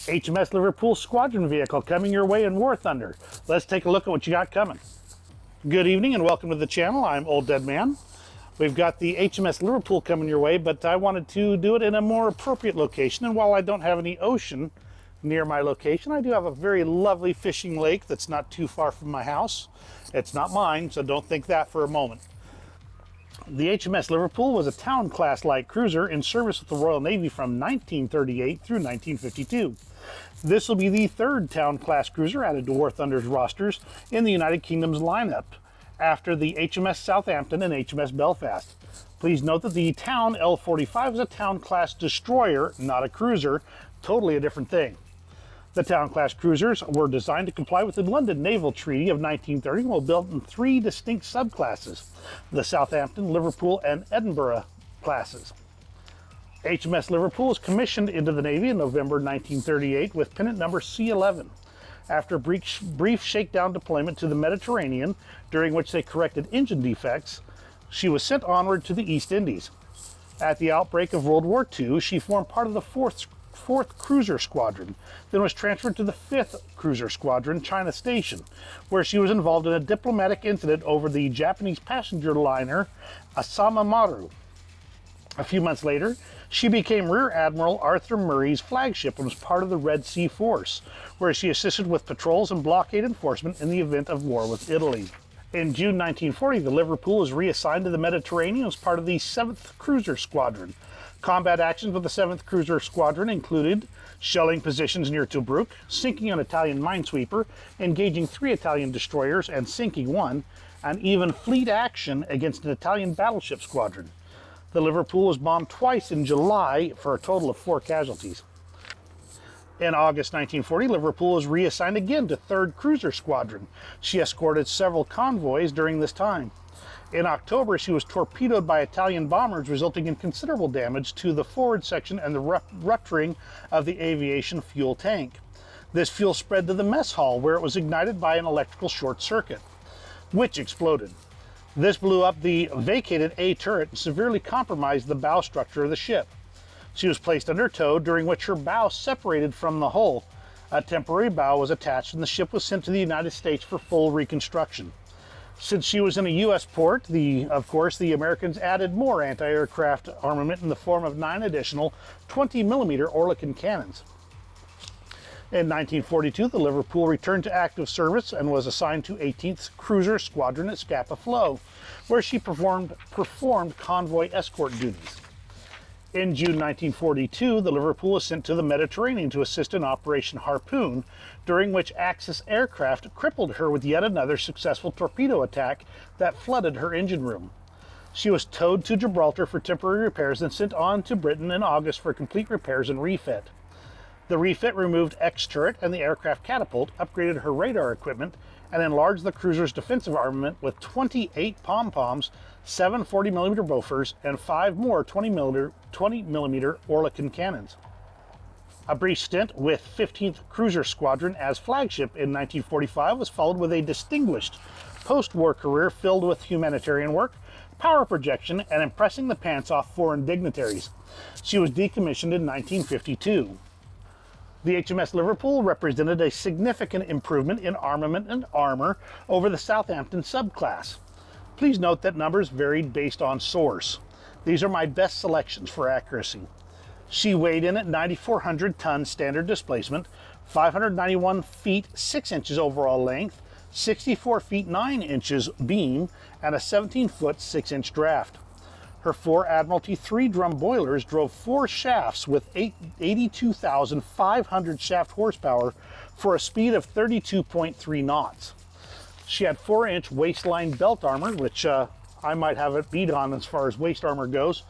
HMS Liverpool Squadron vehicle coming your way in War Thunder. Let's take a look at what you got coming. Good evening and welcome to the channel. I'm OldDeadMan. We've got the HMS Liverpool coming your way, but I wanted to do it in a more appropriate location. And while I don't have any ocean near my location, I do have a very lovely fishing lake that's not too far from my house. It's not mine, so don't think that for a moment. The HMS Liverpool was a town class light cruiser in service with the Royal Navy from 1938 through 1952. This will be the third town class cruiser added to War Thunder's rosters in the United Kingdom's lineup, after the HMS Southampton and HMS Belfast. Please note that the Town L45 is a town class destroyer, not a cruiser, totally a different thing. The town class cruisers were designed to comply with the London Naval Treaty of 1930 and were built in three distinct subclasses: the Southampton, Liverpool, and Edinburgh classes. HMS Liverpool was commissioned into the Navy in November 1938 with pennant number C11. After a brief shakedown deployment to the Mediterranean, during which they corrected engine defects, she was sent onward to the East Indies. At the outbreak of World War II, she formed part of the 4th Cruiser Squadron, then was transferred to the 5th Cruiser Squadron, China Station, where she was involved in a diplomatic incident over the Japanese passenger liner Asama Maru. A few months later, she became Rear Admiral Arthur Murray's flagship and was part of the Red Sea Force, where she assisted with patrols and blockade enforcement in the event of war with Italy. In June 1940, the Liverpool was reassigned to the Mediterranean as part of the 7th Cruiser Squadron. Combat actions with the 7th Cruiser Squadron included shelling positions near Tobruk, sinking an Italian minesweeper, engaging 3 Italian destroyers and sinking 1, and even fleet action against an Italian battleship squadron. The Liverpool was bombed twice in July for a total of 4 casualties. In August 1940, Liverpool was reassigned again to 3rd Cruiser Squadron. She escorted several convoys during this time. In October, she was torpedoed by Italian bombers, resulting in considerable damage to the forward section and the rupturing of the aviation fuel tank. This fuel spread to the mess hall, where it was ignited by an electrical short circuit, which exploded. This blew up the vacated A turret and severely compromised the bow structure of the ship. She was placed under tow, during which her bow separated from the hull. A temporary bow was attached and the ship was sent to the United States for full reconstruction. Since she was in a U.S. port, of course, the Americans added more anti-aircraft armament in the form of 9 additional 20mm Oerlikon cannons. In 1942, the Liverpool returned to active service and was assigned to 18th Cruiser Squadron at Scapa Flow, where she performed convoy escort duties. In June 1942, the Liverpool was sent to the Mediterranean to assist in Operation Harpoon, during which Axis aircraft crippled her with yet another successful torpedo attack that flooded her engine room. She was towed to Gibraltar for temporary repairs and sent on to Britain in August for complete repairs and refit. The refit removed X-turret and the aircraft catapult, upgraded her radar equipment, and enlarged the cruiser's defensive armament with 28 pom-poms, 7 40mm Bofors, and 5 more 20mm Oerlikon cannons. A brief stint with 15th Cruiser Squadron as flagship in 1945 was followed with a distinguished post-war career filled with humanitarian work, power projection, and impressing the pants off foreign dignitaries. She was decommissioned in 1952. The HMS Liverpool represented a significant improvement in armament and armor over the Southampton subclass. Please note that numbers varied based on source. These are my best selections for accuracy. She weighed in at 9,400 tons standard displacement, 591 feet 6 inches overall length, 64 feet 9 inches beam, and a 17-foot 6-inch draft. Her 4 Admiralty 3-drum boilers drove 4 shafts with 82,500 shaft horsepower for a speed of 32.3 knots. She had 4-inch waistline belt armor, which I might have it beat on as far as waist armor goes,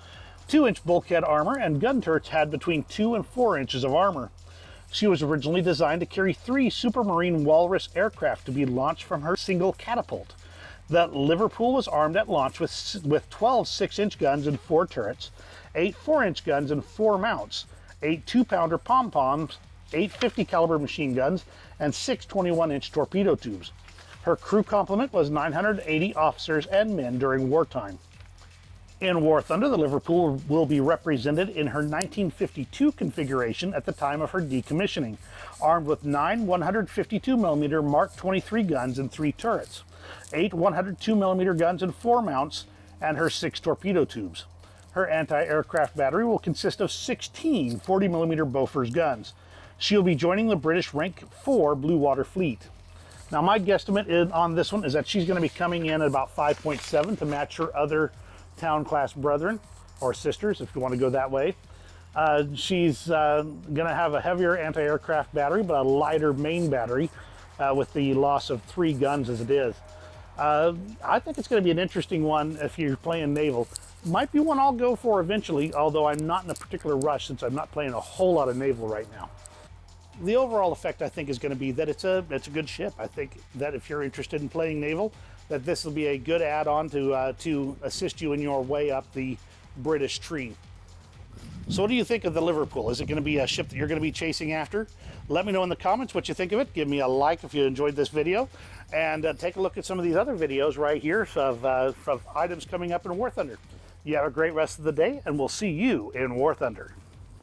2-inch bulkhead armor, and gun turrets had between 2 and 4 inches of armor. She was originally designed to carry 3 Supermarine Walrus aircraft to be launched from her single catapult. The Liverpool was armed at launch with 12 6-inch guns and 4 turrets, 8 4-inch guns and 4 mounts, 8 2-pounder pom-poms, 8 50 caliber machine guns, and 6 21-inch torpedo tubes. Her crew complement was 980 officers and men during wartime. In War Thunder, the Liverpool will be represented in her 1952 configuration at the time of her decommissioning, armed with 9 152mm Mark 23 guns and 3 turrets, 8 102mm guns and 4 mounts, and her 6 torpedo tubes. Her anti-aircraft battery will consist of 16 40mm Bofors guns. She'll be joining the British Rank 4 Blue Water Fleet. Now my guesstimate on this one is that she's going to be coming in at about 5.7 to match her other town class brethren or sisters, if you want to go that way. She's going to have a heavier anti-aircraft battery, but a lighter main battery with the loss of 3 guns as it is. I think it's going to be an interesting one if you're playing naval. Might be one I'll go for eventually, although I'm not in a particular rush since I'm not playing a whole lot of naval right now. The overall effect, I think, is going to be that it's a good ship. I think that if you're interested in playing naval, that this will be a good add-on to assist you in your way up the British tree. So what do you think of the Liverpool? Is it going to be a ship that you're going to be chasing after? Let me know in the comments what you think of it. Give me a like if you enjoyed this video. And take a look at some of these other videos right here of items coming up in War Thunder. You have a great rest of the day, and we'll see you in War Thunder.